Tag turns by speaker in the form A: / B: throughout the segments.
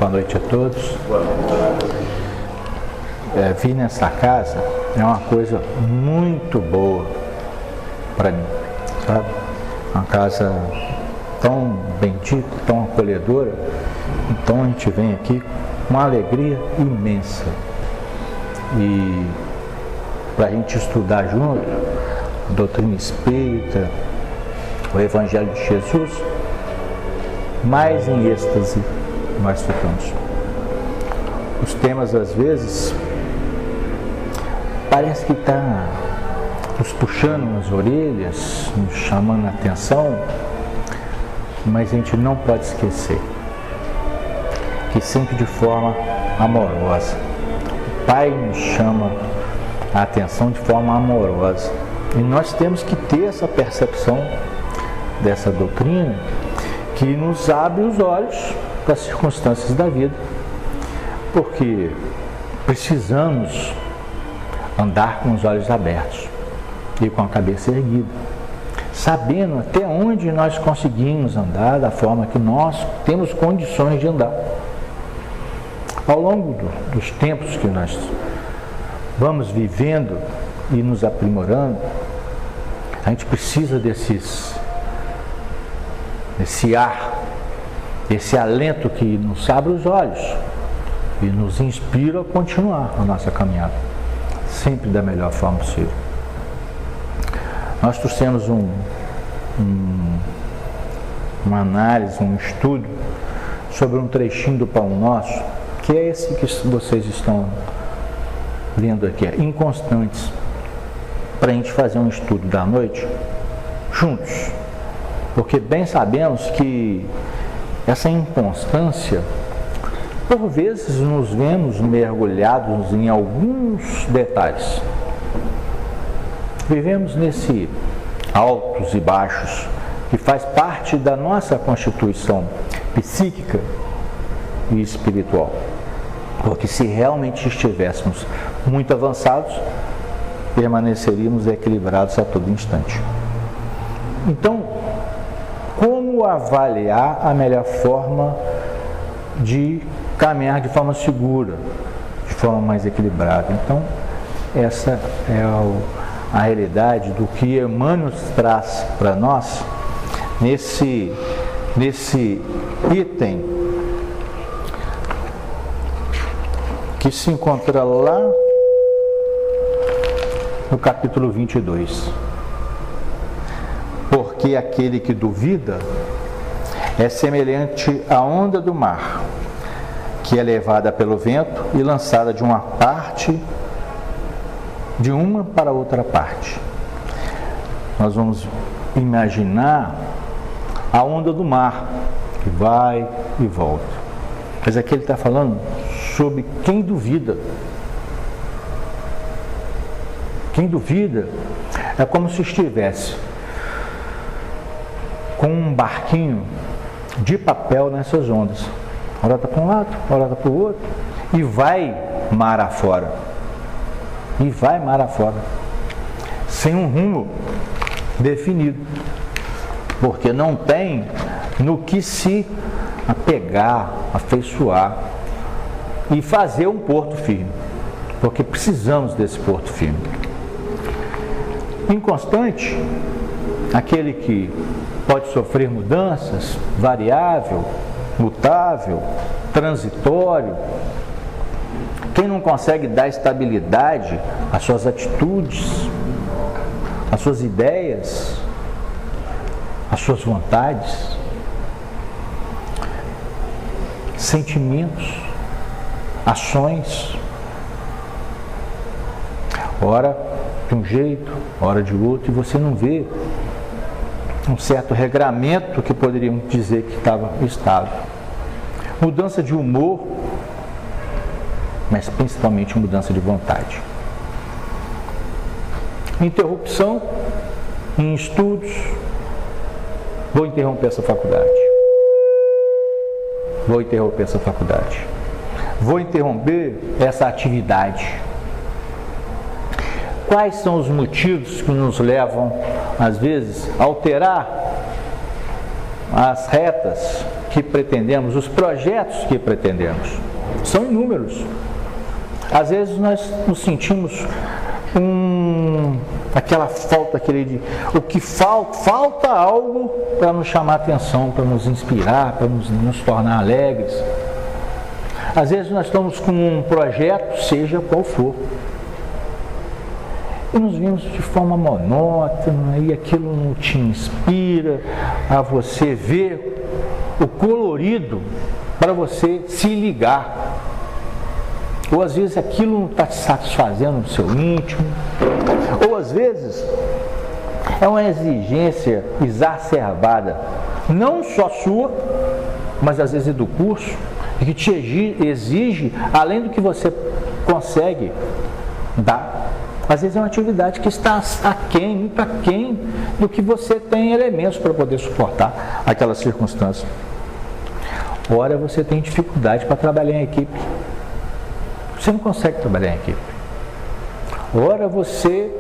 A: Boa noite a todos. Vir nessa casa é uma coisa muito boa para mim, sabe? Uma casa tão bendita, tão acolhedora. Então a gente vem aqui com uma alegria imensa. E para a gente estudar junto a doutrina espírita, o Evangelho de Jesus, mais em êxtase nós ficamos. Os temas às vezes parece que está nos puxando nas orelhas, nos chamando a atenção, mas a gente não pode esquecer que sempre de forma amorosa. O Pai nos chama a atenção de forma amorosa e nós temos que ter essa percepção dessa doutrina que nos abre os olhos para as circunstâncias da vida, porque precisamos andar com os olhos abertos e com a cabeça erguida, sabendo até onde nós conseguimos andar da forma que nós temos condições de andar. Ao longo dos tempos que nós vamos vivendo e nos aprimorando, a gente precisa desse ar, esse alento que nos abre os olhos e nos inspira a continuar a nossa caminhada, sempre da melhor forma possível. Nós trouxemos uma análise, um estudo sobre um trechinho do Pão Nosso, que é esse que vocês estão lendo aqui, Inconstantes, para a gente fazer um estudo da noite juntos, porque bem sabemos que essa inconstância, por vezes nos vemos mergulhados em alguns detalhes. Vivemos nesse altos e baixos que faz parte da nossa constituição psíquica e espiritual. Porque se realmente estivéssemos muito avançados, permaneceríamos equilibrados a todo instante. Então, como avaliar a melhor forma de caminhar de forma segura, de forma mais equilibrada? Então, essa é a realidade do que Emmanuel traz para nós nesse item que se encontra lá no capítulo 22. Porque aquele que duvida é semelhante à onda do mar, que é levada pelo vento e lançada de uma para outra parte. Nós vamos imaginar a onda do mar, que vai e volta. Mas aqui ele está falando sobre quem duvida. Quem duvida é como se estivesse com um barquinho de papel nessas ondas. Ora está para um lado, ora está para o outro, e vai mar afora. E vai mar afora, sem um rumo definido, porque não tem no que se apegar, afeiçoar e fazer um porto firme, porque precisamos desse porto firme. Inconstante, aquele que pode sofrer mudanças, variável, mutável, transitório, quem não consegue dar estabilidade às suas atitudes, às suas ideias, às suas vontades, sentimentos, ações, ora de um jeito, ora de outro, e você não vê um certo regramento que poderíamos dizer que estava estável. Mudança de humor, mas principalmente mudança de vontade. Interrupção em estudos. Vou interromper essa faculdade. Vou interromper essa faculdade. Vou interromper essa atividade. Quais são os motivos que nos levam, às vezes, a alterar as retas que pretendemos, os projetos que pretendemos. São inúmeros. Às vezes nós nos sentimos aquela falta, o que falta algo para nos chamar a atenção, para nos inspirar, para nos tornar alegres. Às vezes nós estamos com um projeto, seja qual for, e nos vimos de forma monótona, e aquilo não te inspira a você ver o colorido para você se ligar. Ou às vezes aquilo não está te satisfazendo no seu íntimo, ou às vezes é uma exigência exacerbada, não só sua, mas às vezes do curso, que te exige além do que você consegue dar. Às vezes é uma atividade que está aquém, muito aquém do que você tem elementos para poder suportar aquela circunstância. Ora, você tem dificuldade para trabalhar em equipe. Você não consegue trabalhar em equipe. Ora, você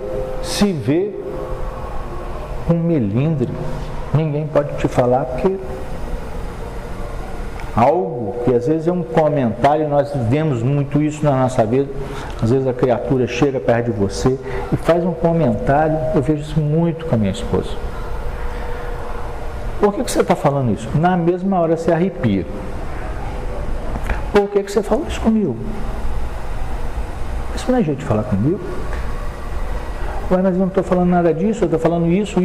A: se vê um melindre. Ninguém pode te falar porque algo que às vezes é um comentário, nós vemos muito isso na nossa vida. Às vezes a criatura chega perto de você e faz um comentário. Eu vejo isso muito com a minha esposa. Por que você está falando isso? Na mesma hora você arrepia. Por que você falou isso comigo? Isso não é jeito de falar comigo? Ué, mas eu não estou falando nada disso, eu estou falando isso.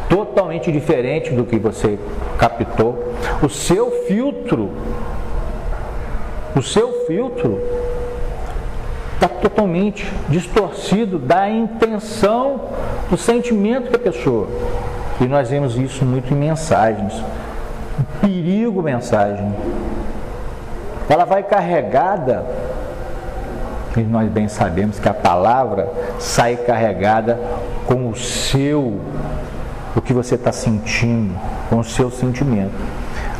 A: Totalmente diferente do que você captou. O seu filtro está totalmente distorcido da intenção, do sentimento da pessoa. E nós vemos isso muito em mensagens. Um perigo mensagem. Ela vai carregada, e nós bem sabemos que a palavra sai carregada com o que você está sentindo, com o seu sentimento.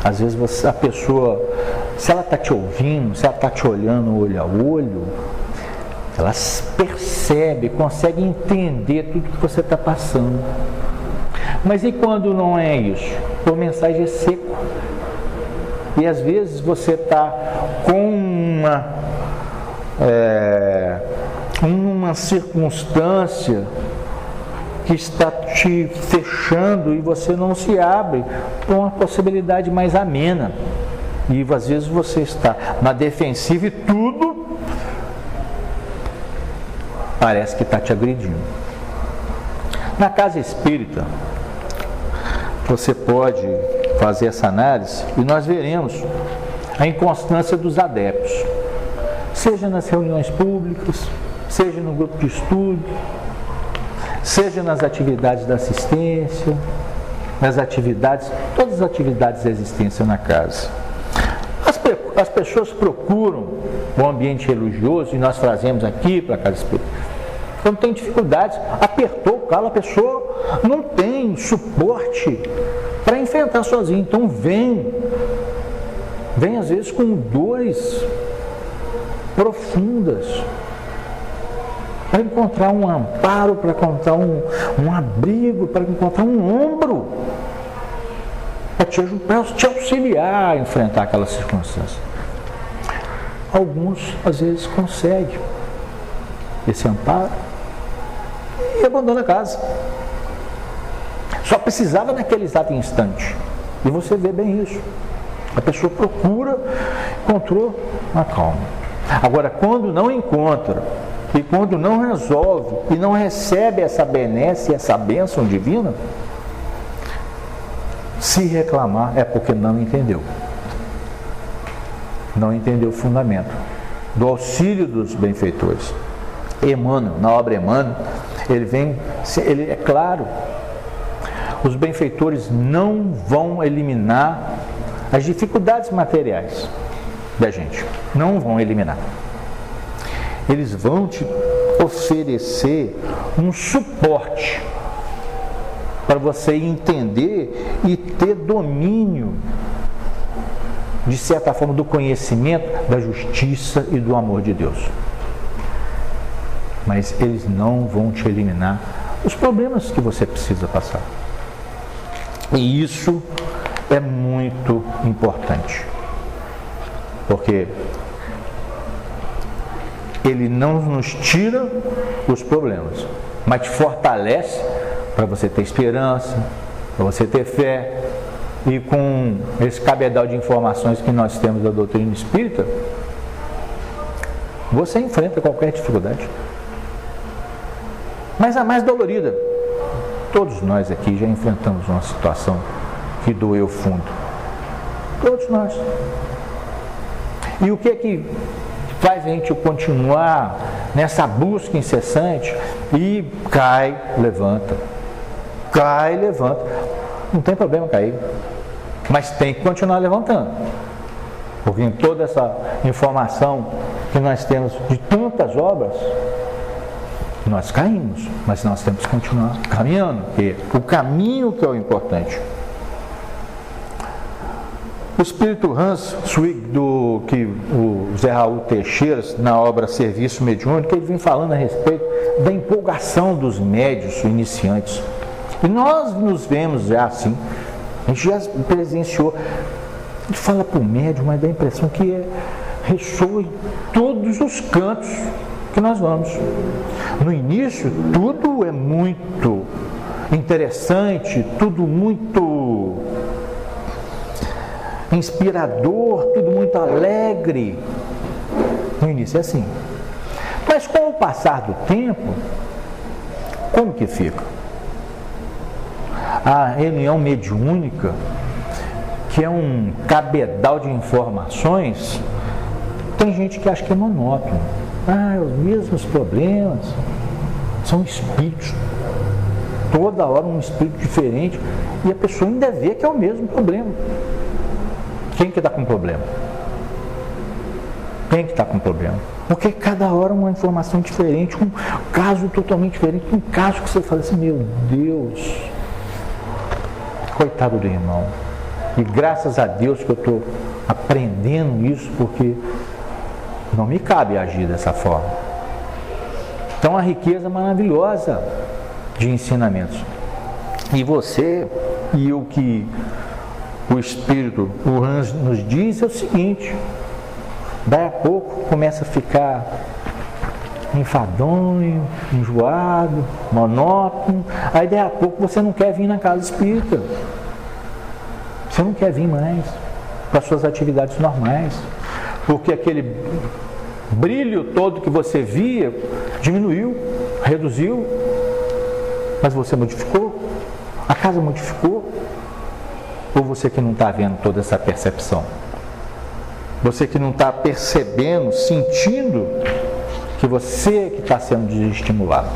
A: Às vezes a pessoa, se ela está te ouvindo, se ela está te olhando olho a olho, ela percebe, consegue entender tudo que você está passando. Mas e quando não é isso? A mensagem é seco. E às vezes você está com uma circunstância que está te fechando e você não se abre para uma possibilidade mais amena. E às vezes você está na defensiva e tudo parece que está te agredindo. Na casa espírita, você pode fazer essa análise e nós veremos a inconstância dos adeptos, seja nas reuniões públicas, seja no grupo de estudo, seja nas atividades da assistência, todas as atividades de existência na casa. As pessoas procuram o ambiente religioso, e nós trazemos aqui para a casa espírita. Quando tem dificuldades, apertou o calo, a pessoa não tem suporte para enfrentar sozinha. Então vem às vezes com dores profundas, para encontrar um amparo, para encontrar um abrigo, para encontrar um ombro, para te auxiliar a enfrentar aquela circunstância. Alguns, às vezes, conseguem esse amparo e abandonam a casa. Só precisava naquele exato instante. E você vê bem isso. A pessoa procura, encontrou uma calma. Agora, quando não encontra, e quando não resolve, e não recebe essa benesse, essa bênção divina, se reclamar é porque não entendeu. Não entendeu o fundamento do auxílio dos benfeitores. Emmanuel, na obra Emmanuel, ele é claro, os benfeitores não vão eliminar as dificuldades materiais da gente, não vão eliminar. Eles vão te oferecer um suporte para você entender e ter domínio, de certa forma, do conhecimento, da justiça e do amor de Deus. Mas eles não vão te eliminar os problemas que você precisa passar. E isso é muito importante, porque ele não nos tira os problemas, mas te fortalece para você ter esperança, para você ter fé. E com esse cabedal de informações que nós temos da doutrina espírita, você enfrenta qualquer dificuldade. Mas a mais dolorida, todos nós aqui já enfrentamos uma situação que doeu fundo. Todos nós. E o que é que faz a gente continuar nessa busca incessante? E cai, levanta. Cai, levanta. Não tem problema cair, mas tem que continuar levantando. Porque em toda essa informação que nós temos de tantas obras, nós caímos, mas nós temos que continuar caminhando, porque o caminho que é o importante. O espírito Hans Zwingli, que o Zé Raul Teixeira, na obra Serviço Mediúnico, ele vem falando a respeito da empolgação dos médiuns iniciantes. E nós nos vemos já assim, a gente já presenciou. A gente fala para o médium, mas dá a impressão que ressoa em todos os cantos que nós vamos. No início, tudo é muito interessante, tudo muito inspirador, tudo muito alegre. No início é assim. Mas com o passar do tempo, como que fica? A reunião mediúnica, que é um cabedal de informações, tem gente que acha que é monótono. Os mesmos problemas, são espíritos, toda hora um espírito diferente, e a pessoa ainda vê que é o mesmo problema. Quem que está com problema? Quem que está com problema? Porque cada hora uma informação diferente, um caso totalmente diferente, um caso que você fala assim, meu Deus, coitado do irmão. E graças a Deus que eu estou aprendendo isso, porque não me cabe agir dessa forma. Então, a riqueza maravilhosa de ensinamentos. E você, e o que o Espírito, o Hans, nos diz é o seguinte: daí a pouco começa a ficar enfadonho, enjoado, monótono. Aí daí a pouco você não quer vir na casa espírita. Você não quer vir mais para suas atividades normais, porque aquele brilho todo que você via diminuiu, reduziu, mas você modificou, a casa modificou. Ou você que não está vendo toda essa percepção? Você que não está percebendo, sentindo que você que está sendo desestimulado.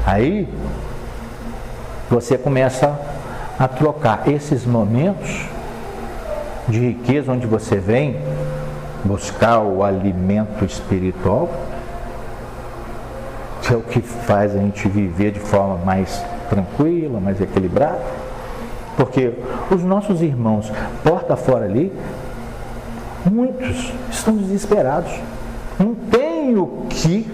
A: Aí você começa a trocar esses momentos de riqueza, onde você vem buscar o alimento espiritual, que é o que faz a gente viver de forma mais tranquila, mais equilibrada. Porque os nossos irmãos, porta fora ali, muitos estão desesperados. Não tem o que,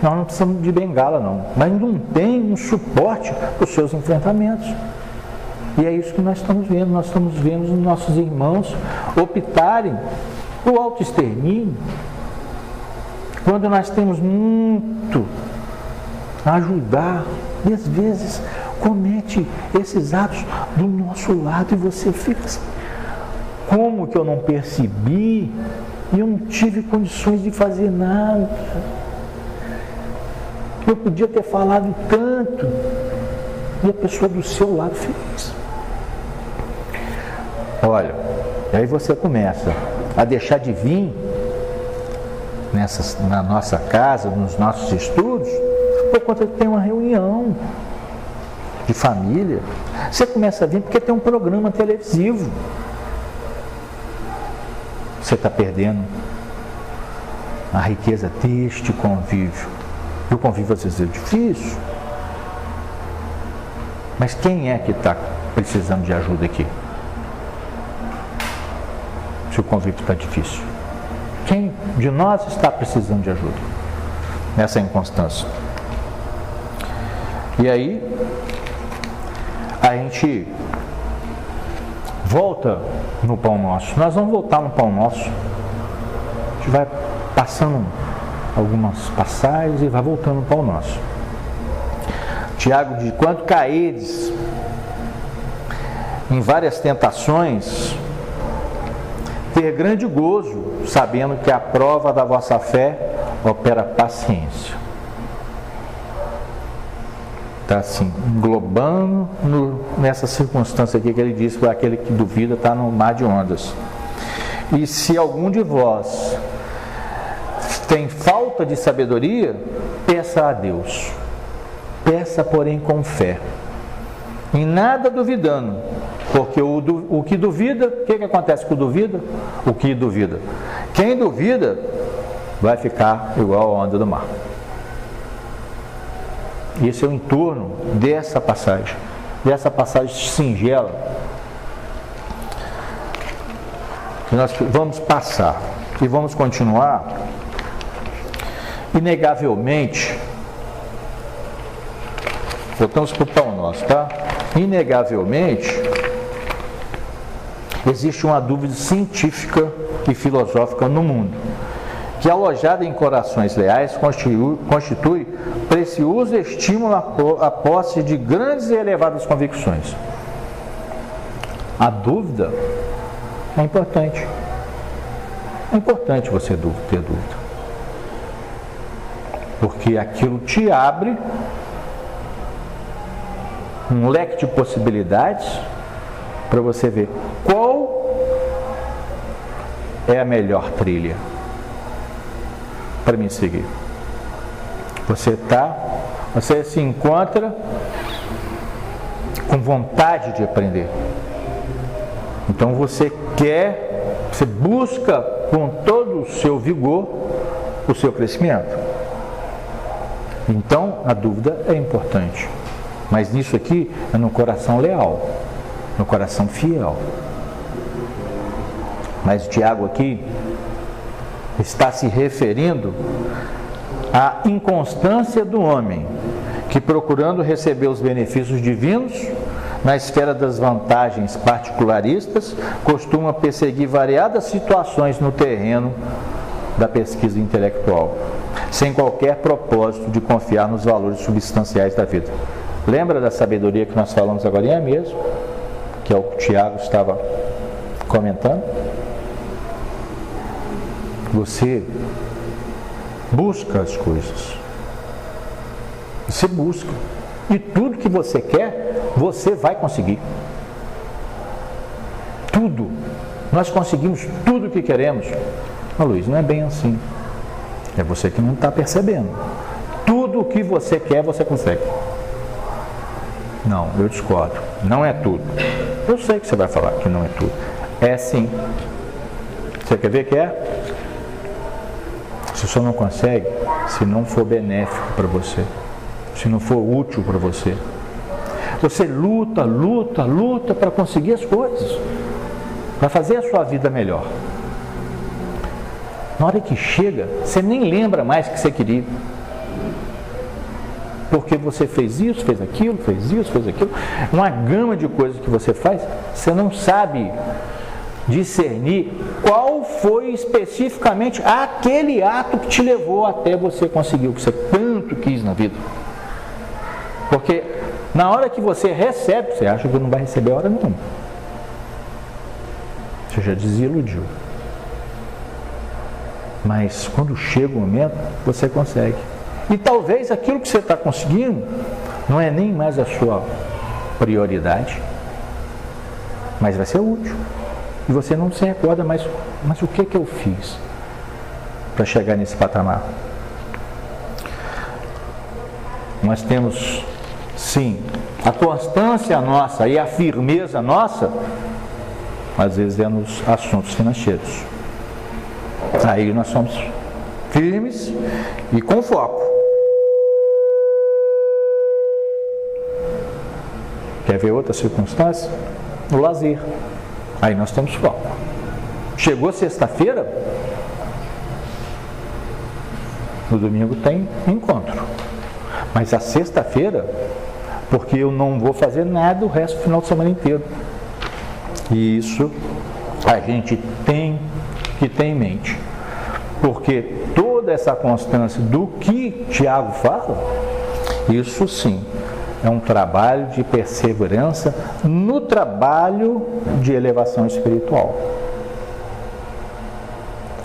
A: nós não precisamos de bengala não, mas não tem um suporte para os seus enfrentamentos. E é isso que nós estamos vendo. Nós estamos vendo os nossos irmãos optarem por autoextermínio, quando nós temos muito a ajudar, e às vezes comete esses atos do nosso lado e você fica assim, como que eu não percebi? E eu não tive condições de fazer nada. Eu podia ter falado tanto, e a pessoa do seu lado fez. Olha, aí você começa a deixar de vir na nossa casa, nos nossos estudos, por conta de ter uma reunião de família. Você começa a vir porque tem um programa televisivo. Você está perdendo a riqueza deste convívio. E o convívio às vezes é difícil. Mas quem é que está precisando de ajuda aqui? Se o convívio está difícil. Quem de nós está precisando de ajuda nessa inconstância? E aí, a gente volta no Pão Nosso. Nós vamos voltar no Pão Nosso. A gente vai passando algumas passagens e vai voltando no Pão Nosso. Tiago diz: quando caídes em várias tentações, ter grande gozo, sabendo que a prova da vossa fé opera paciência. Está assim, englobando nessa circunstância aqui que ele disse que aquele que duvida está no mar de ondas. E se algum de vós tem falta de sabedoria, peça a Deus. Peça, porém, com fé. Em nada duvidando. Porque o que duvida, o que acontece com o duvida? O que duvida. Quem duvida vai ficar igual a onda do mar. Esse é o entorno dessa passagem singela que nós vamos passar e vamos continuar. Inegavelmente, voltamos para o Pão Nosso, tá? Inegavelmente, existe uma dúvida científica e filosófica no mundo, que alojada em corações leais constitui precioso estímulo à posse de grandes e elevadas convicções. A dúvida é importante. É importante você ter dúvida. Porque aquilo te abre um leque de possibilidades para você ver qual é a melhor trilha para me seguir. Você se encontra com vontade de aprender. Então você busca com todo o seu vigor o seu crescimento. Então a dúvida é importante. Mas nisso aqui é no coração leal, no coração fiel. Mas o Tiago aqui está se referindo à inconstância do homem, que procurando receber os benefícios divinos, na esfera das vantagens particularistas, costuma perseguir variadas situações no terreno da pesquisa intelectual, sem qualquer propósito de confiar nos valores substanciais da vida. Lembra da sabedoria que nós falamos agora mesmo? Que é o que o Tiago estava comentando? Você busca as coisas. Você busca. E tudo que você quer, você vai conseguir. Tudo. Nós conseguimos tudo o que queremos. Mas, Luiz, não é bem assim. É você que não está percebendo. Tudo o que você quer, você consegue. Não, eu discordo. Não é tudo. Eu sei que você vai falar que não é tudo. É sim. Você quer ver que é? Você só não consegue se não for benéfico para você. Se não for útil para você. Você luta para conseguir as coisas. Para fazer a sua vida melhor. Na hora que chega, você nem lembra mais que você queria. Porque você fez isso, fez aquilo, uma gama de coisas que você faz, você não sabe discernir qual foi especificamente aquele ato que te levou até você conseguir o que você tanto quis na vida. Porque na hora que você recebe, você acha que não vai receber a hora nenhuma. Você já desiludiu. Mas quando chega o momento, você consegue. E talvez aquilo que você está conseguindo não é nem mais a sua prioridade, mas vai ser útil. E você não se recorda mais, mas o que eu fiz para chegar nesse patamar? Nós temos, sim, a constância nossa e a firmeza nossa, às vezes é nos assuntos financeiros. Aí nós somos firmes e com foco. Quer ver outra circunstância? No lazer. Aí nós temos foco. Chegou sexta-feira, no domingo tem encontro. Mas a sexta-feira, porque eu não vou fazer nada o resto do final de semana inteiro. E isso a gente tem que ter em mente. Porque toda essa constância do que Tiago fala, isso sim é um trabalho de perseverança no trabalho de elevação espiritual.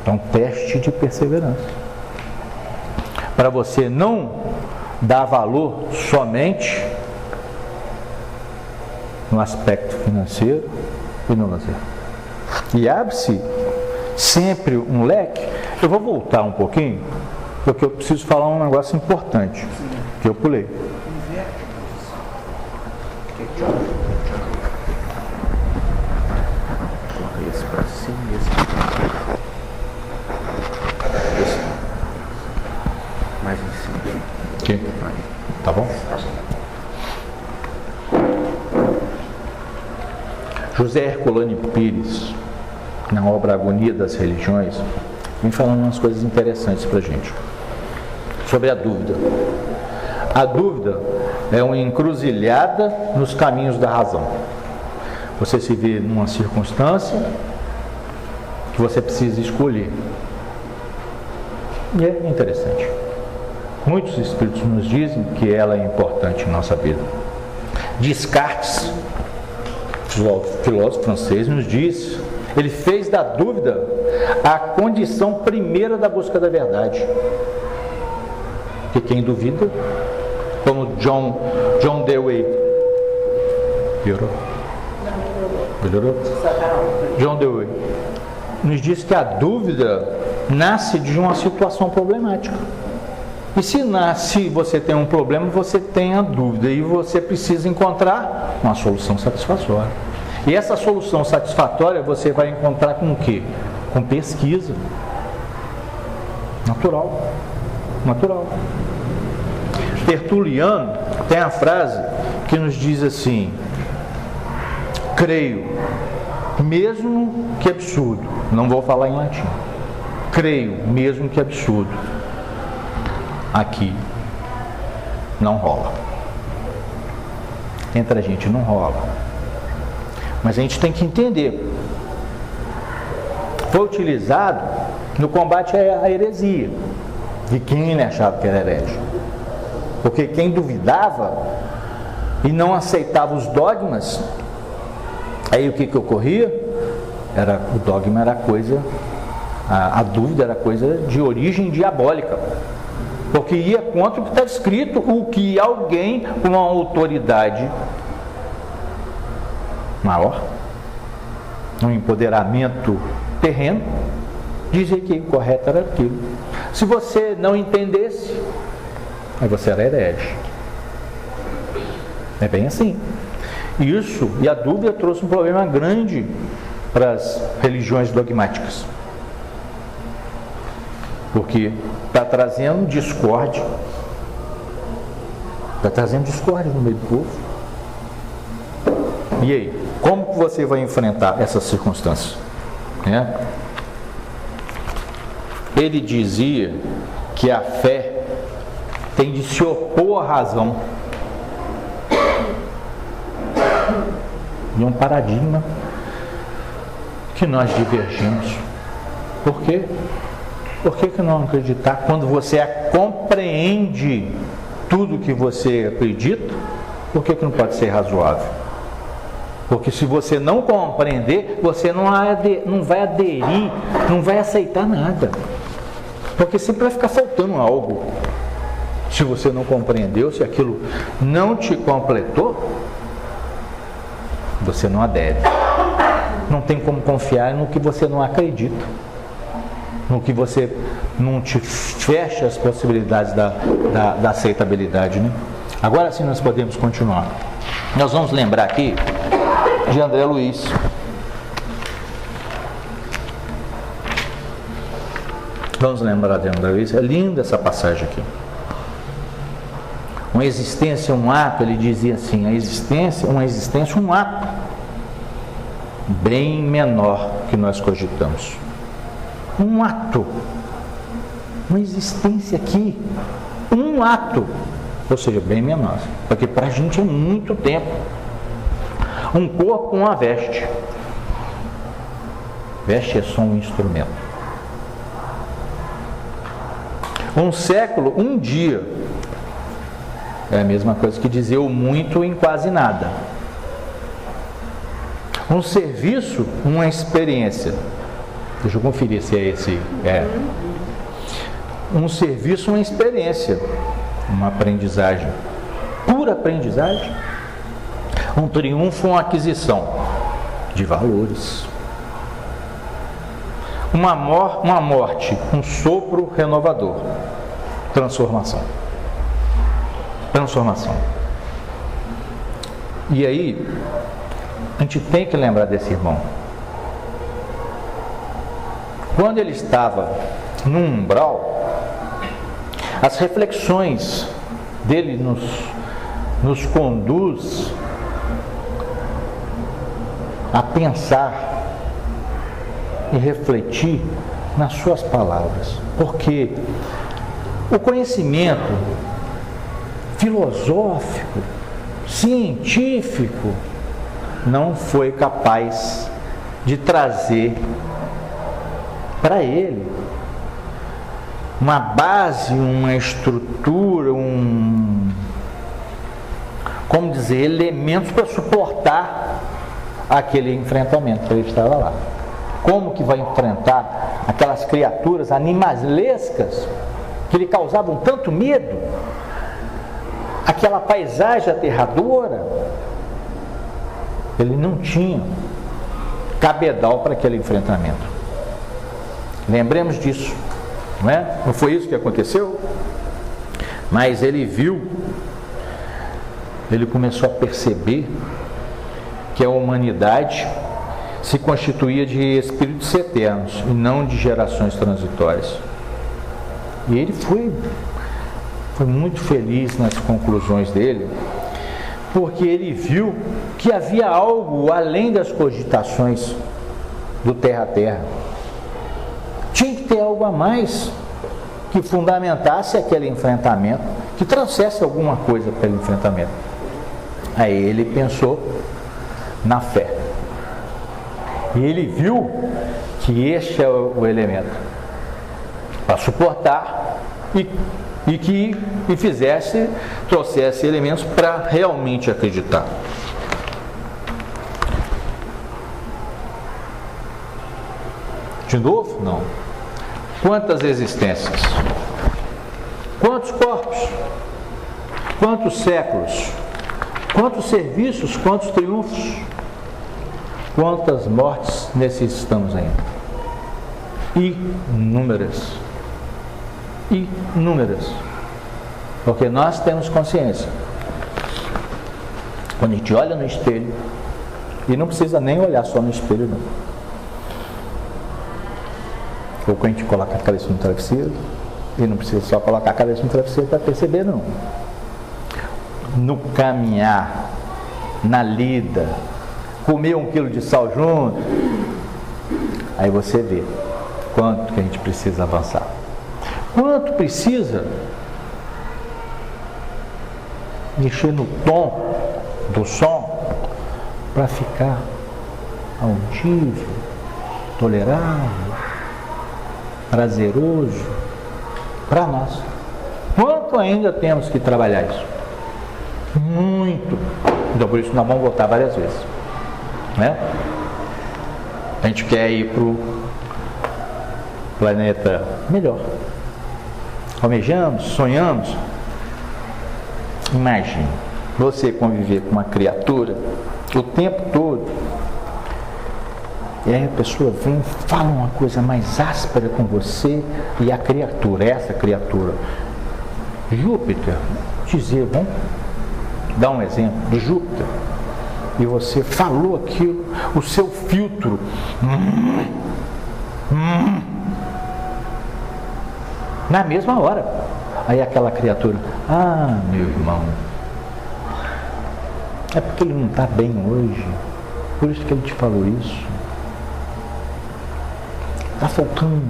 A: É um teste de perseverança. Para você não dar valor somente no aspecto financeiro e no lazer. E abre-se sempre um leque. Eu vou voltar um pouquinho, porque eu preciso falar um negócio importante, que eu pulei.
B: Esse para cima e esse mais em cima.
A: Aqui. Tá bom? José Herculano Pires, na obra Agonia das Religiões, vem falando umas coisas interessantes para a gente sobre a dúvida. A dúvida é uma encruzilhada nos caminhos da razão. Você se vê numa circunstância que você precisa escolher. E é interessante. Muitos espíritos nos dizem que ela é importante em nossa vida. Descartes, filósofo francês, nos diz, ele fez da dúvida a condição primeira da busca da verdade. Que quem duvida, como John Dewey, melhorou? John Dewey nos diz que a dúvida nasce de uma situação problemática. E se você tem um problema, você tem a dúvida e você precisa encontrar uma solução satisfatória. E essa solução satisfatória você vai encontrar com o quê? Com pesquisa. Natural. Tertuliano tem a frase que nos diz assim: creio, mesmo que absurdo. Não vou falar em latim. Creio, mesmo que absurdo. Aqui não rola. Entre a gente não rola. Mas a gente tem que entender. Foi utilizado no combate à heresia. De quem ele achava que era herege. Porque quem duvidava e não aceitava os dogmas, aí o que ocorria? O dogma era coisa, a dúvida era coisa de origem diabólica. Porque ia contra o que está escrito, o que alguém com uma autoridade maior, um empoderamento terreno, dizia que o correto era aquilo. Se você não entendesse, aí você era herege. É bem assim. Isso, e a dúvida trouxe um problema grande para as religiões dogmáticas. Porque está trazendo discórdia. Está trazendo discórdia no meio do povo. E aí, como que você vai enfrentar essas circunstâncias? Ele dizia que a fé tem de se opor à razão. E um paradigma que nós divergimos. Por quê? Por que não acreditar quando você compreende tudo que você acredita? Por que não pode ser razoável? Porque se você não compreender, você não vai aderir, não vai aceitar nada. Porque sempre vai ficar faltando algo. Se você não compreendeu, se aquilo não te completou, você não adere. Não tem como confiar no que você não acredita. No que você não te fecha as possibilidades da aceitabilidade, né? Agora sim nós podemos continuar. Nós vamos lembrar aqui de André Luiz. Vamos lembrar de André Luiz. É linda essa passagem aqui. Uma existência, um ato, ele dizia assim, uma existência, um ato bem menor que nós cogitamos. Um ato, uma existência aqui, um ato, ou seja, bem menor, porque para a gente é muito tempo. Um corpo, uma veste. Veste é só um instrumento. Um século, um dia. É a mesma coisa que dizer o muito em quase nada. Um serviço, uma experiência. Deixa eu conferir se é esse. Um serviço, uma experiência. Uma aprendizagem. Pura aprendizagem. Um triunfo, uma aquisição de valores. Uma morte, um sopro renovador. Transformação. Transformação. E aí, a gente tem que lembrar desse irmão. Quando ele estava no umbral, as reflexões dele nos conduz a pensar e refletir nas suas palavras, porque o conhecimento filosófico, científico, não foi capaz de trazer para ele uma base, uma estrutura, como dizer, elementos para suportar aquele enfrentamento que ele estava lá. Como que vai enfrentar aquelas criaturas animalescas que lhe causavam tanto medo? Aquela paisagem aterradora? Ele não tinha cabedal para aquele enfrentamento. Lembremos disso, não é? Não foi isso que aconteceu? Mas ele viu, ele começou a perceber que a humanidade se constituía de espíritos eternos e não de gerações transitórias. E ele foi muito feliz nas conclusões dele, porque ele viu que havia algo além das cogitações do terra a terra. Tinha que ter algo a mais que fundamentasse aquele enfrentamento, que trouxesse alguma coisa para aquele enfrentamento. Aí ele pensou na fé. E ele viu que este é o elemento para suportar e que trouxesse elementos para realmente acreditar. De novo? Não. Quantas existências? Quantos corpos? Quantos séculos? Quantos serviços? Quantos triunfos? Quantas mortes necessitamos ainda? Inúmeras. Inúmeras. Porque nós temos consciência. Quando a gente olha no espelho, e não precisa nem olhar só no espelho, não. Ou quando a gente coloca a cabeça no travesseiro, e não precisa só colocar a cabeça no travesseiro para perceber, não. No caminhar, na lida, comer 1 quilo de sal junto, aí você vê quanto que a gente precisa avançar. Quanto precisa mexer no tom do som para ficar audível, tolerável, prazeroso para nós. Quanto ainda temos que trabalhar isso? Muito. Então por isso nós vamos voltar várias vezes, né? A gente quer ir para o planeta melhor. Almejamos, sonhamos. Imagine você conviver com uma criatura o tempo todo, e aí a pessoa vem, fala uma coisa mais áspera com você, e a criatura, essa criatura, Júpiter, dizer, vamos dar um exemplo de Júpiter, e você falou aquilo, o seu filtro, na mesma hora, aí aquela criatura, meu irmão, é porque ele não está bem hoje, por isso que ele te falou isso. Está faltando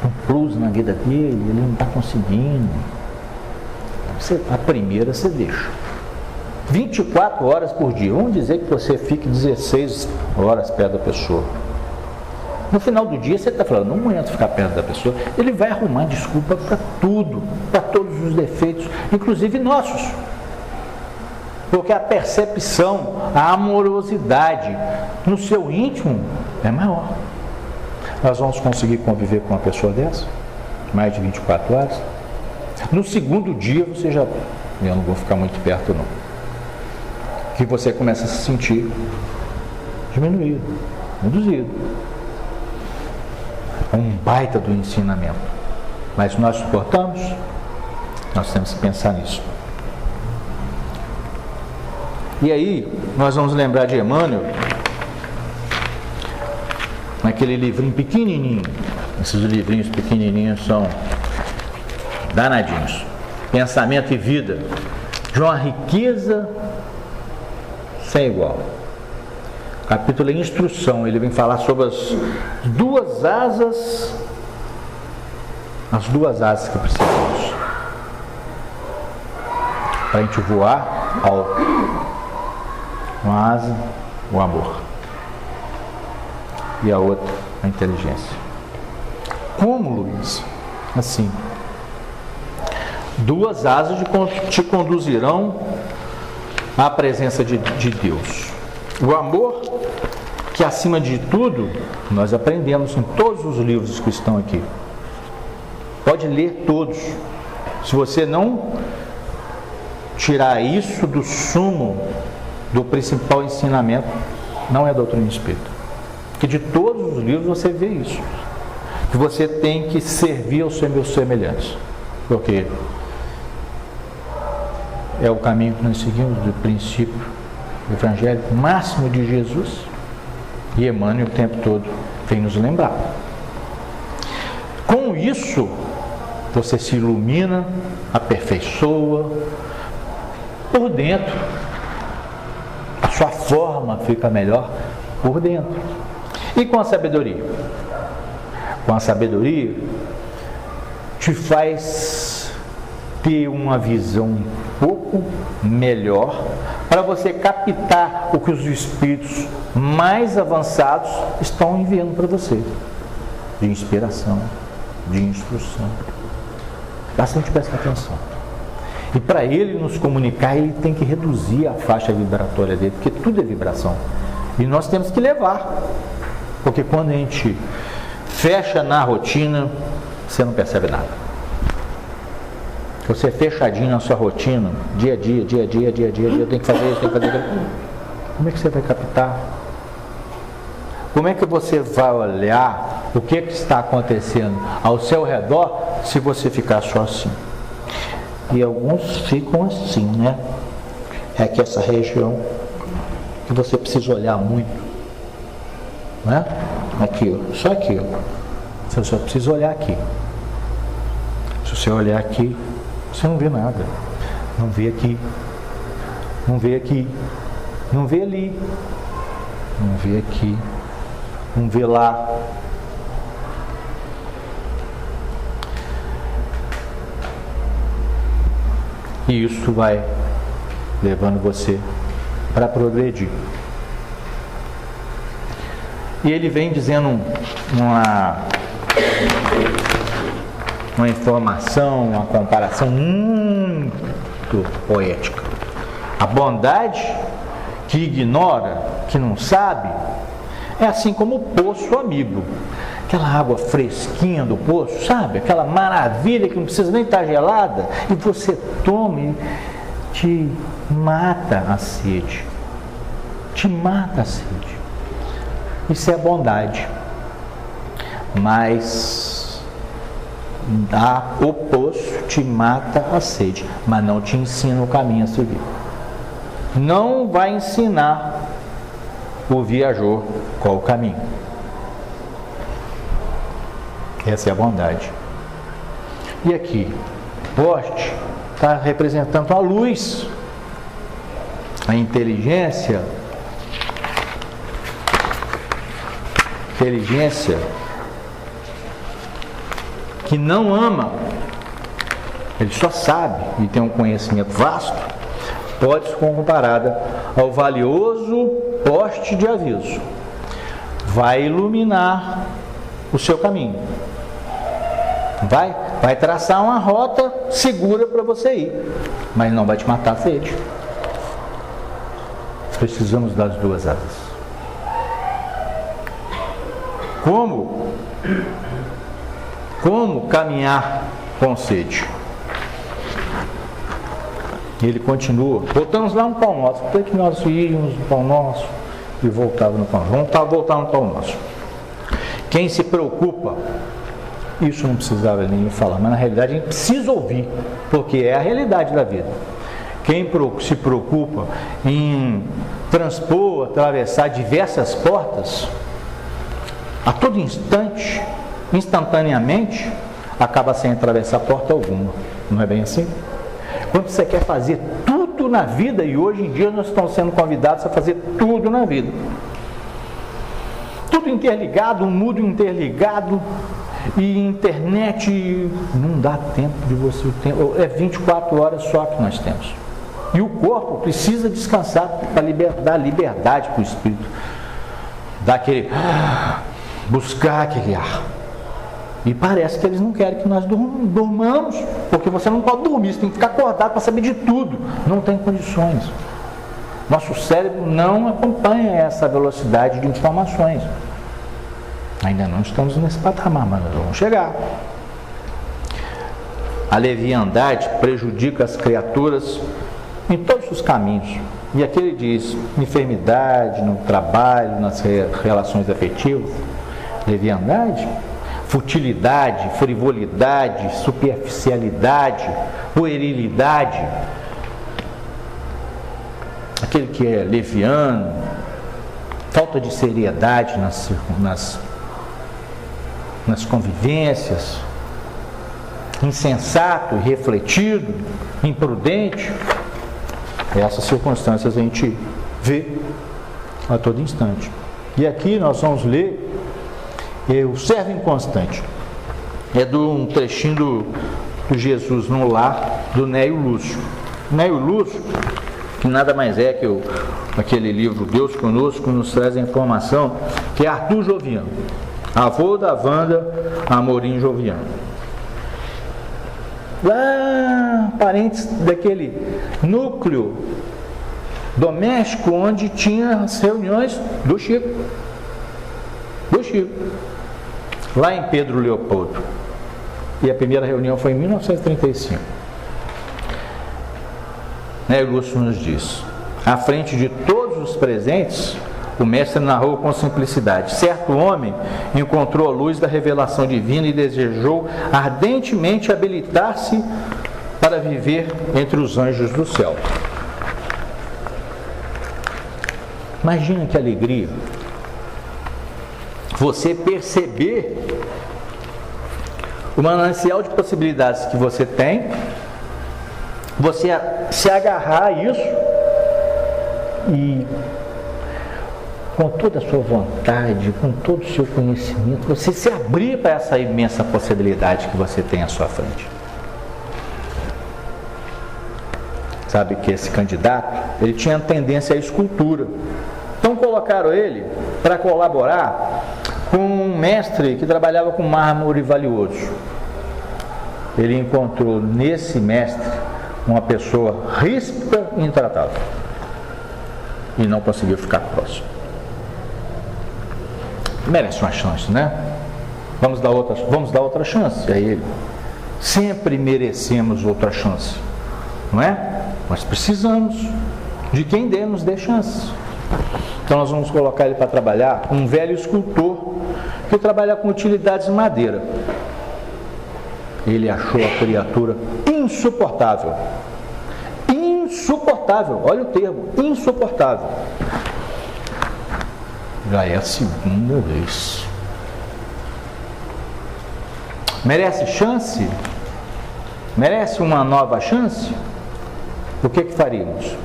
A: um plus na vida dele, ele não está conseguindo. A primeira você deixa. 24 horas por dia. Vamos dizer que você fique 16 horas perto da pessoa. No final do dia você está falando, não aguento ficar perto da pessoa. Ele vai arrumar desculpa para tudo, para todos os defeitos, inclusive nossos. Porque a percepção, a amorosidade no seu íntimo é maior. Nós vamos conseguir conviver com uma pessoa dessa? Mais de 24 horas? No segundo dia você já, eu não vou ficar muito perto não. Que você começa a se sentir diminuído, reduzido. É um baita do ensinamento. Mas nós suportamos? Nós temos que pensar nisso. E aí, nós vamos lembrar de Emmanuel, naquele livrinho pequenininho. Esses livrinhos pequenininhos são danadinhos. Pensamento e Vida, de uma riqueza sem igual. O capítulo é Instrução. Ele vem falar sobre as duas asas que precisamos para a gente voar alto. Uma asa, o amor, e a outra, a inteligência. Como, Luiz? Assim, duas asas te conduzirão à presença de Deus. O amor, que acima de tudo, nós aprendemos em todos os livros que estão aqui. Pode ler todos. Se você não tirar isso do sumo, do principal ensinamento, não é a doutrina espírita. Porque de todos os livros você vê isso. Que você tem que servir aos seus semelhantes. Porque é o caminho que nós seguimos do princípio do Evangelho máximo de Jesus. E Emmanuel o tempo todo vem nos lembrar. Com isso, você se ilumina, aperfeiçoa por dentro. A sua forma fica melhor por dentro. E com a sabedoria? Com a sabedoria, te faz ter uma visão um pouco melhor para você captar o que os espíritos mais avançados estão enviando para você. De inspiração, de instrução. Bastante presta atenção. E para ele nos comunicar, ele tem que reduzir a faixa vibratória dele, porque tudo é vibração. E nós temos que levar. Porque quando a gente fecha na rotina, você não percebe nada. Você é fechadinho na sua rotina, dia a dia, tem que fazer isso, tem que fazer aquilo. Como é que você vai captar? Como é que você vai olhar o que está acontecendo ao seu redor se você ficar só assim? E alguns ficam assim, né? É que essa região que você precisa olhar muito, né? Aqui, ó, só aqui, ó. Você só precisa olhar aqui. Se você olhar aqui, você não vê nada. Não vê aqui, não vê aqui, não vê ali, não vê aqui, não vê lá. E isso vai levando você para progredir. E ele vem dizendo uma informação, uma comparação muito poética. A bondade que ignora, que não sabe, é assim como o poço amigo. Aquela água fresquinha do poço, sabe? Aquela maravilha que não precisa nem estar gelada, e você toma e te mata a sede. Te mata a sede. Isso é bondade. Mas o poço te mata a sede, mas não te ensina o caminho a seguir. Não vai ensinar o viajor qual o caminho. Essa é a bondade. E aqui, poste está representando a luz, a inteligência. Inteligência que não ama, ele só sabe e tem um conhecimento vasto, pode ser comparada ao valioso poste de aviso. Vai iluminar o seu caminho. Vai traçar uma rota segura para você ir, mas não vai te matar a sede. Precisamos das duas asas. Como caminhar com sede? Ele continua. Voltamos lá no Pão Nosso. Por que nós íamos no Pão Nosso e voltava no Pão Nosso? Vamos voltar no Pão Nosso. Quem se preocupa, isso não precisava nem falar, mas na realidade a gente precisa ouvir, porque é a realidade da vida. Quem se preocupa em transpor, atravessar diversas portas, a todo instante, instantaneamente, acaba sem atravessar porta alguma. Não é bem assim? Quando você quer fazer tudo na vida, e hoje em dia nós estamos sendo convidados a fazer tudo na vida. Tudo interligado, um mundo interligado, e internet não dá tempo de você. É 24 horas só que nós temos. E o corpo precisa descansar para dar liberdade para o espírito. Dar aquele... buscar aquele ar. E parece que eles não querem que nós dormamos, porque você não pode dormir, você tem que ficar acordado para saber de tudo. Não tem condições. Nosso cérebro não acompanha essa velocidade de informações. Ainda não estamos nesse patamar, mas nós vamos chegar. A leviandade prejudica as criaturas em todos os caminhos. E aqui ele diz, enfermidade no trabalho, nas relações afetivas, leviandade, futilidade, frivolidade, superficialidade, puerilidade. Aquele que é leviano, falta de seriedade nas convivências, insensato, irrefletido, imprudente. Essas circunstâncias a gente vê a todo instante. E aqui nós vamos ler o servo inconstante. É de um trechinho do Jesus no Lar, do Néio Lúcio. Néio Lúcio, que nada mais é que aquele livro Deus Conosco, nos traz a informação que é Arthur Joviano, avô da Wanda Amorim Joviano. Lá, parentes daquele núcleo doméstico onde tinha as reuniões do Chico. Lá em Pedro Leopoldo. E a primeira reunião foi em 1935. Néio Lúcio nos diz: à frente de todos os presentes, o mestre narrou com simplicidade. Certo homem encontrou a luz da revelação divina e desejou ardentemente habilitar-se para viver entre os anjos do céu. Imagina que alegria você perceber o manancial de possibilidades que você tem, você se agarrar a isso e com toda a sua vontade, com todo o seu conhecimento, você se abrir para essa imensa possibilidade que você tem à sua frente. Sabe que esse candidato, ele tinha tendência à escultura. Então colocaram ele para colaborar com um mestre que trabalhava com mármore valioso. Ele encontrou nesse mestre uma pessoa ríspida e intratável. E não conseguiu ficar próximo. Merece uma chance, né? Vamos dar outra chance a ele. Sempre merecemos outra chance, não é? Mas precisamos de quem nos dê chance. Então nós vamos colocar ele para trabalhar, um velho escultor que trabalha com utilidades de madeira. Ele achou a criatura insuportável. Insuportável, olha o termo, insuportável. Já é a segunda vez. Merece chance? Merece uma nova chance? O que faríamos?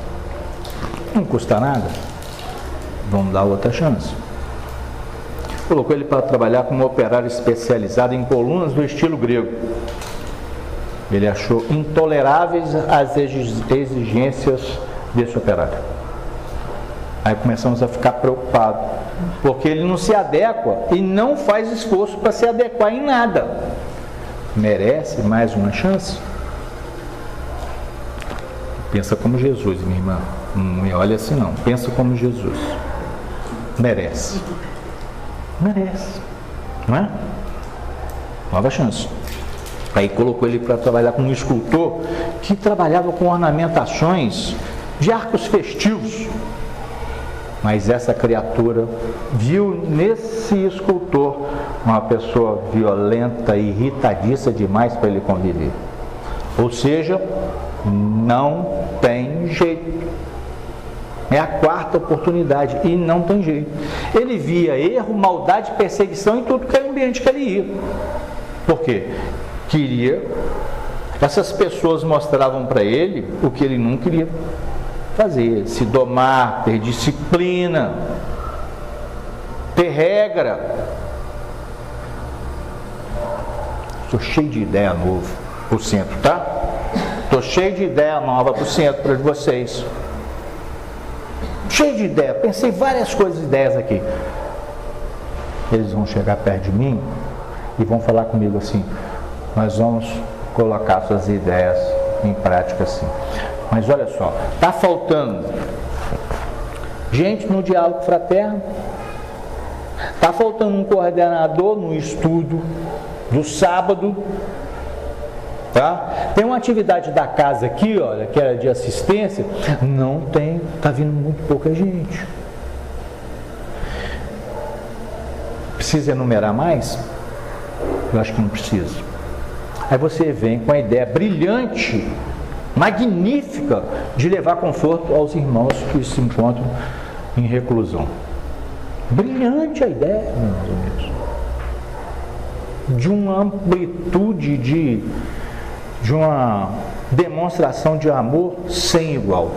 A: Não custa nada. Vamos dar outra chance. Colocou ele para trabalhar como operário especializado em colunas do estilo grego. Ele achou intoleráveis as exigências desse operário. Aí começamos a ficar preocupados, porque ele não se adequa e não faz esforço para se adequar em nada. Merece mais uma chance? Pensa como Jesus, minha irmã. Não me olha assim não. Pensa como Jesus. Merece. Merece. Não é? Nova chance. Aí colocou ele para trabalhar com um escultor que trabalhava com ornamentações de arcos festivos. Mas essa criatura viu nesse escultor uma pessoa violenta e irritadiça demais para ele conviver. Ou seja, não tem jeito. É a quarta oportunidade e não tem jeito. Ele via erro, maldade, perseguição em tudo que era ambiente que ele ia. Por quê? Queria. Essas pessoas mostravam para ele o que ele não queria fazer: se domar, ter disciplina, ter regra. Estou cheio de ideia nova para o centro, tá? Estou cheio de ideia nova para o centro para vocês. Cheio de ideia. Pensei várias coisas, ideias aqui. Eles vão chegar perto de mim e vão falar comigo assim: nós vamos colocar suas ideias em prática assim. Mas olha só, está faltando gente no diálogo fraterno, está faltando um coordenador no estudo do sábado, tá? Tem uma atividade da casa aqui, olha, que era de assistência, não tem, está vindo muito pouca gente. Precisa enumerar mais? Eu acho que não precisa. Aí você vem com a ideia brilhante, magnífica, de levar conforto aos irmãos que se encontram em reclusão. Brilhante a ideia, meus amigos. De uma amplitude, de uma demonstração de amor sem igual.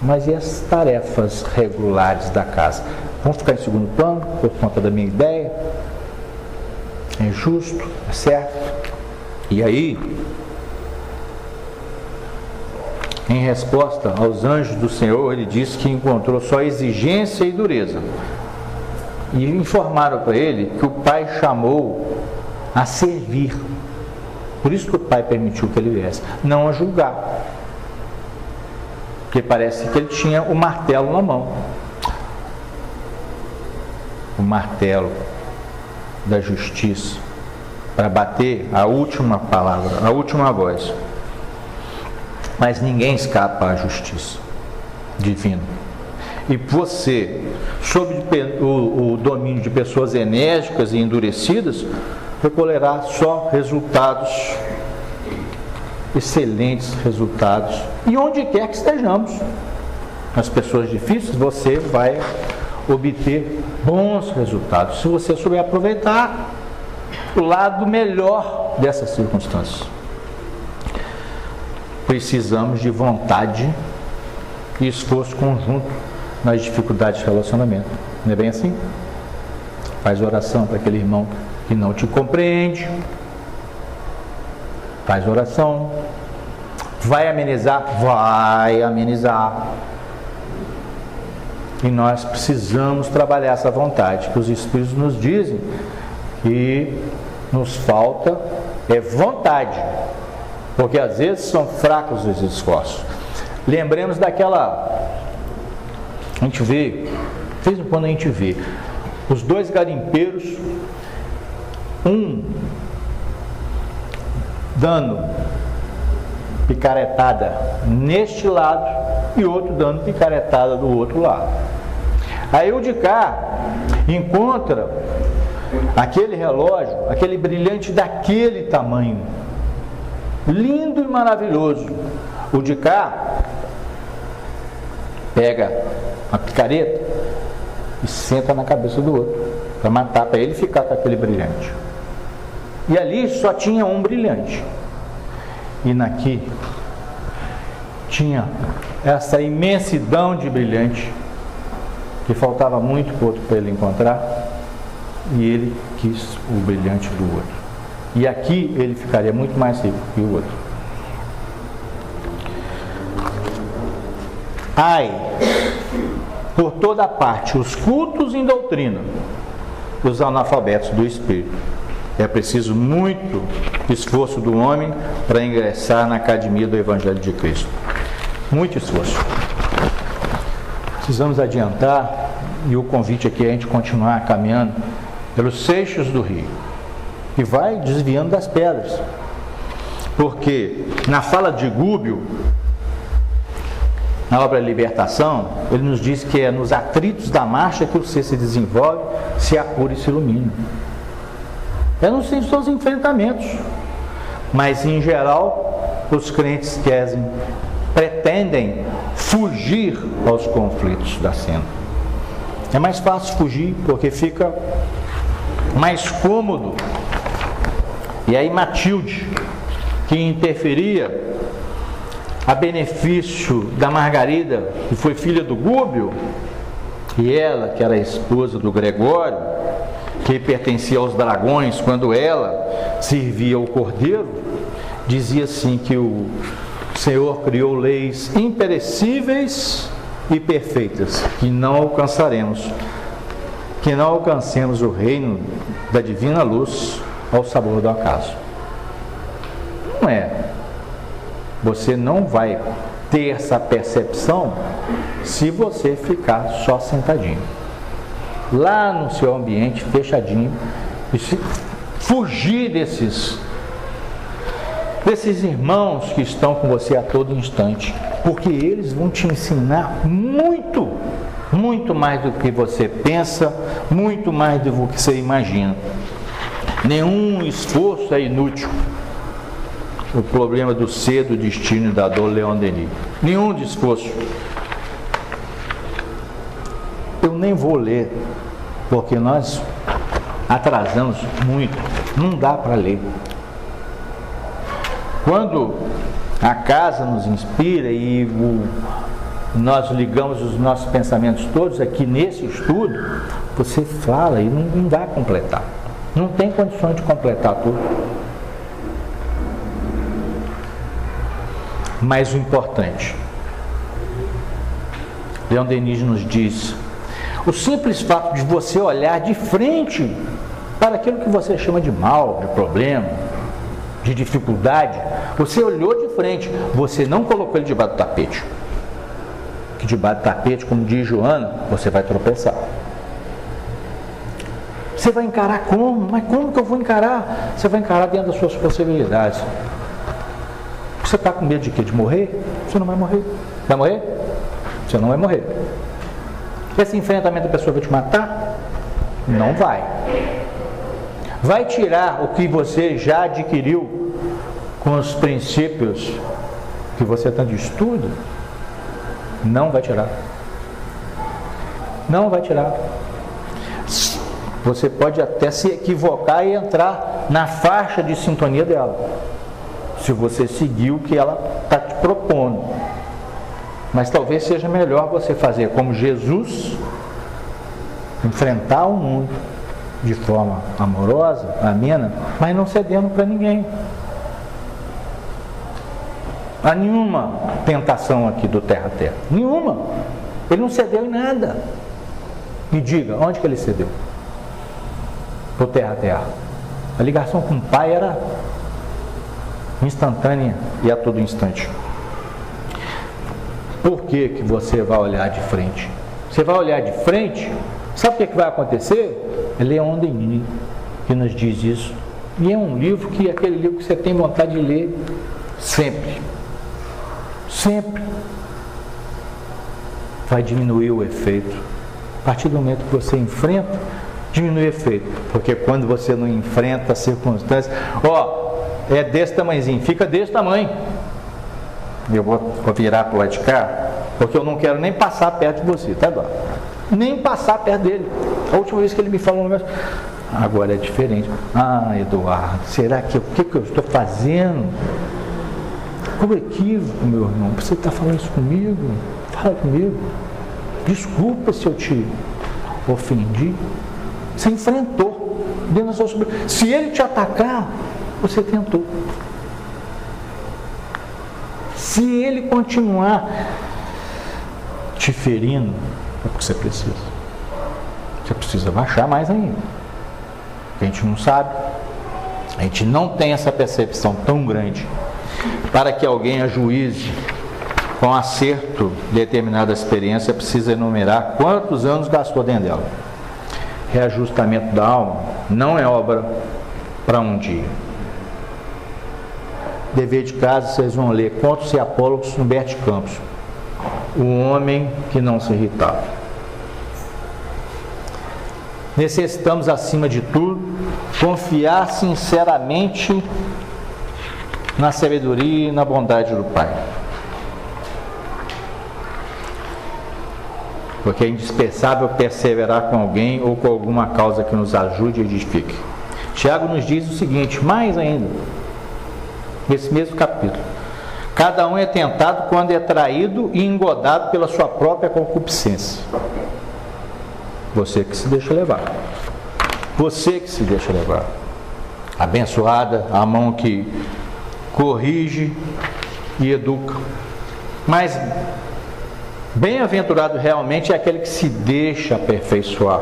A: Mas e as tarefas regulares da casa? Vão ficar em segundo plano por conta da minha ideia? É justo? É certo? E aí, em resposta aos anjos do Senhor, ele disse que encontrou só exigência e dureza. E informaram para ele que o Pai chamou a servir. Por isso que o Pai permitiu que ele viesse, não a julgar. Porque parece que ele tinha o martelo na mão. O martelo da justiça, para bater a última palavra, a última voz. Mas ninguém escapa à justiça divina. E você, sob o domínio de pessoas enérgicas e endurecidas, recolherá só resultados, excelentes resultados. E onde quer que estejamos, as pessoas difíceis, você vai obter bons resultados, se você souber aproveitar o lado melhor dessas circunstâncias. Precisamos de vontade e esforço conjunto nas dificuldades de relacionamento. Não é bem assim? Faz oração para aquele irmão que não te compreende. Faz oração. Vai amenizar? Vai amenizar. E nós precisamos trabalhar essa vontade, que os Espíritos nos dizem que nos falta vontade, porque às vezes são fracos os esforços. Lembremos daquela, a gente vê, de vez em quando a gente vê os dois garimpeiros, um dando picaretada neste lado e outro dando picaretada do outro lado. Aí o de cá encontra aquele relógio, aquele brilhante daquele tamanho, lindo e maravilhoso. O de cá pega a picareta e senta na cabeça do outro, para matar, para ele ficar com aquele brilhante. E ali só tinha um brilhante. E naqui tinha essa imensidão de brilhante, que faltava muito para o outro para ele encontrar, e ele quis o brilhante do outro. E aqui ele ficaria muito mais rico que o outro. Ai, por toda parte, os cultos em doutrina, os analfabetos do Espírito. É preciso muito esforço do homem para ingressar na academia do Evangelho de Cristo. Muito esforço. Precisamos adiantar, e o convite aqui é a gente continuar caminhando pelos seixos do rio e vai desviando das pedras. Porque na fala de Gúbio, na obra Libertação, ele nos diz que é nos atritos da marcha que o ser se desenvolve, se apura e se ilumina. É nos seus enfrentamentos. Mas, em geral, os crentes pretendem fugir aos conflitos da cena. É mais fácil fugir porque fica mais cômodo. E aí Matilde, que interferia a benefício da Margarida, que foi filha do Gúbio, e ela, que era a esposa do Gregório, que pertencia aos dragões, quando ela servia ao cordeiro, dizia assim que o Senhor criou leis imperecíveis e perfeitas, que não alcancemos o reino da divina luz ao sabor do acaso. Não é. Você não vai ter essa percepção se você ficar só sentadinho lá no seu ambiente fechadinho e se fugir desses irmãos que estão com você a todo instante, porque eles vão te ensinar muito, muito mais do que você pensa, muito mais do que você imagina. Nenhum esforço é inútil. O problema do ser, do destino e da dor, Leon Denis. Nenhum esforço. Eu nem vou ler, porque nós atrasamos muito. Não dá para ler. Quando a casa nos inspira e nós ligamos os nossos pensamentos todos aqui nesse estudo, você fala e não dá a completar. Não tem condições de completar tudo. Mas o importante, Leon Denis nos diz, o simples fato de você olhar de frente para aquilo que você chama de mal, de problema, de dificuldade, você olhou de frente, você não colocou ele debaixo do tapete. Que debaixo do tapete, como diz Joana, você vai tropeçar. Você vai encarar como? Mas como que eu vou encarar? Você vai encarar dentro das suas possibilidades. Você está com medo de quê? De morrer? Você não vai morrer. Vai morrer? Você não vai morrer. Esse enfrentamento da pessoa vai te matar? Não vai. Vai tirar o que você já adquiriu com os princípios que você tanto estuda? Não vai tirar. Não vai tirar. Você pode até se equivocar e entrar na faixa de sintonia dela, se você seguir o que ela está te propondo. Mas talvez seja melhor você fazer como Jesus, enfrentar o mundo de forma amorosa, amena, mas não cedendo para ninguém. Há nenhuma tentação aqui do terra a terra. Nenhuma. Ele não cedeu em nada. Me diga, onde que ele cedeu? Do terra a terra. A ligação com o Pai era instantânea e a todo instante. Por que que você vai olhar de frente? Você vai olhar de frente, sabe o que vai acontecer? É Leon Denis que nos diz isso. E é um livro que é aquele livro que você tem vontade de ler sempre. Sempre. Vai diminuir o efeito. A partir do momento que você enfrenta, diminui o efeito. Porque quando você não enfrenta as circunstâncias, é desse tamanhozinho, fica desse tamanho. Eu vou virar para o lado de cá, porque eu não quero nem passar perto de você, tá, Eduardo? Nem passar perto dele. A última vez que ele me falou, agora é diferente. Ah, Eduardo, será que o que eu estou fazendo? Qual equívoco, meu irmão? Você está falando isso comigo? Fala comigo. Desculpa se eu te ofendi. Você enfrentou dentro da sua soberania. Se ele te atacar, você tentou. Se ele continuar te ferindo, é porque você precisa. Você precisa baixar mais ainda. A gente não sabe, a gente não tem essa percepção tão grande para que alguém ajuize com acerto determinada experiência. Precisa enumerar quantos anos gastou dentro dela. Reajustamento da alma não é obra para um dia. Dever de casa, vocês vão ler Contos e Apólogos, Humberto Campos, o homem que não se irritava. Necessitamos, acima de tudo, confiar sinceramente na sabedoria e na bondade do Pai. Porque é indispensável perseverar com alguém ou com alguma causa que nos ajude e edifique. Tiago nos diz o seguinte, mais ainda, nesse mesmo capítulo: cada um é tentado quando é traído e engodado pela sua própria concupiscência. Você que se deixa levar. Você que se deixa levar. Abençoada a mão que corrige e educa. Mas bem-aventurado realmente é aquele que se deixa aperfeiçoar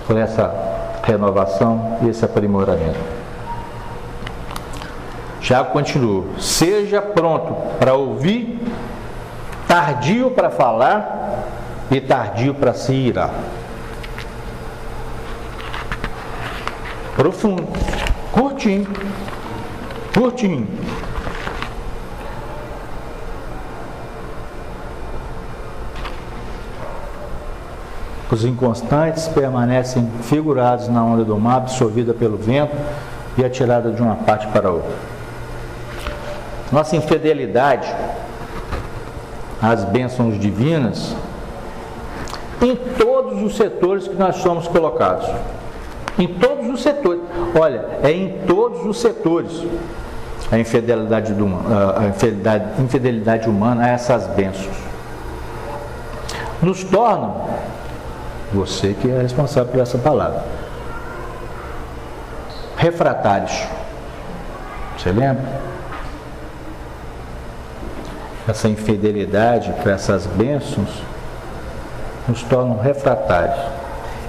A: por essa renovação e esse aprimoramento. Tiago continua: seja pronto para ouvir, tardio para falar e tardio para se irar. Profundo, curtinho, curtinho. Os inconstantes permanecem figurados na onda do mar, absorvida pelo vento e atirada de uma parte para outra. Nossa infidelidade às bênçãos divinas, em todos os setores que nós somos colocados. Em todos os setores. Olha, é em todos os setores a infidelidade humana a essas bênçãos. Nos tornam, você que é responsável por essa palavra, refratários. Você lembra? Essa infidelidade para essas bênçãos nos tornam refratários,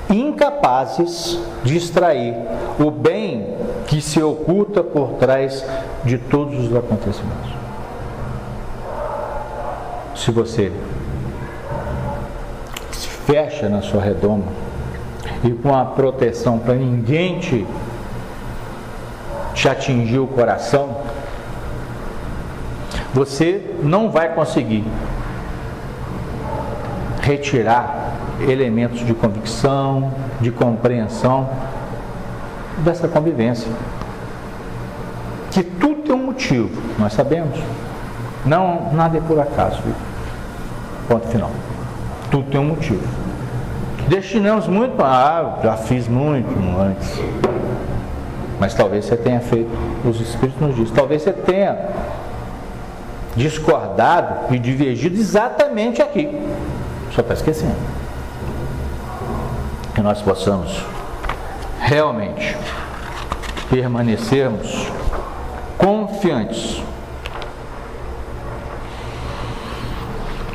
A: incapazes de extrair o bem que se oculta por trás de todos os acontecimentos. Se você se fecha na sua redoma e com a proteção para ninguém te atingir o coração, você não vai conseguir retirar elementos de convicção, de compreensão dessa convivência. Que tudo tem um motivo, nós sabemos. Não, nada é por acaso. Ponto final. Tudo tem um motivo. Destinamos muito, já fiz muito antes. Mas talvez você tenha feito, os Espíritos nos dizem, talvez você tenha discordado e divergido exatamente aqui. Só está esquecendo. Que nós possamos realmente permanecermos confiantes,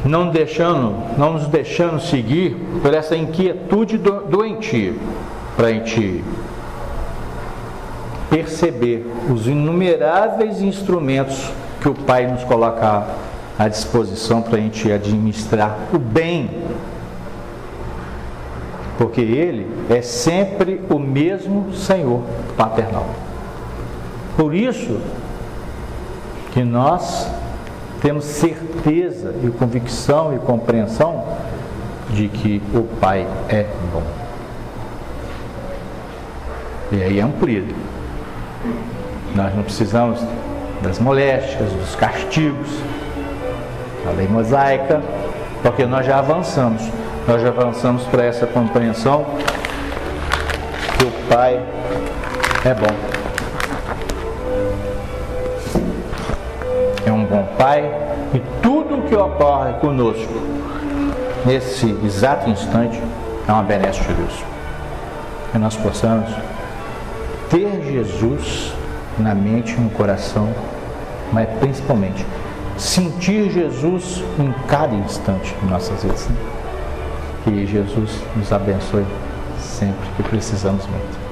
A: não nos deixando seguir por essa inquietude doentia, para a gente perceber os inumeráveis instrumentos que o Pai nos coloca à disposição para a gente administrar o bem, porque Ele é sempre o mesmo Senhor paternal. Por isso que nós temos certeza e convicção e compreensão de que o Pai é bom. E aí é ampliado. Nós não precisamos das moléstias, dos castigos, da lei mosaica, porque nós já avançamos. Nós já avançamos para essa compreensão que o Pai é bom. É um bom Pai e tudo o que ocorre conosco nesse exato instante é uma benesse de Deus. Que nós possamos ter Jesus na mente e no coração, mas principalmente sentir Jesus em cada instante de nossas vidas. Que Jesus nos abençoe sempre que precisamos muito.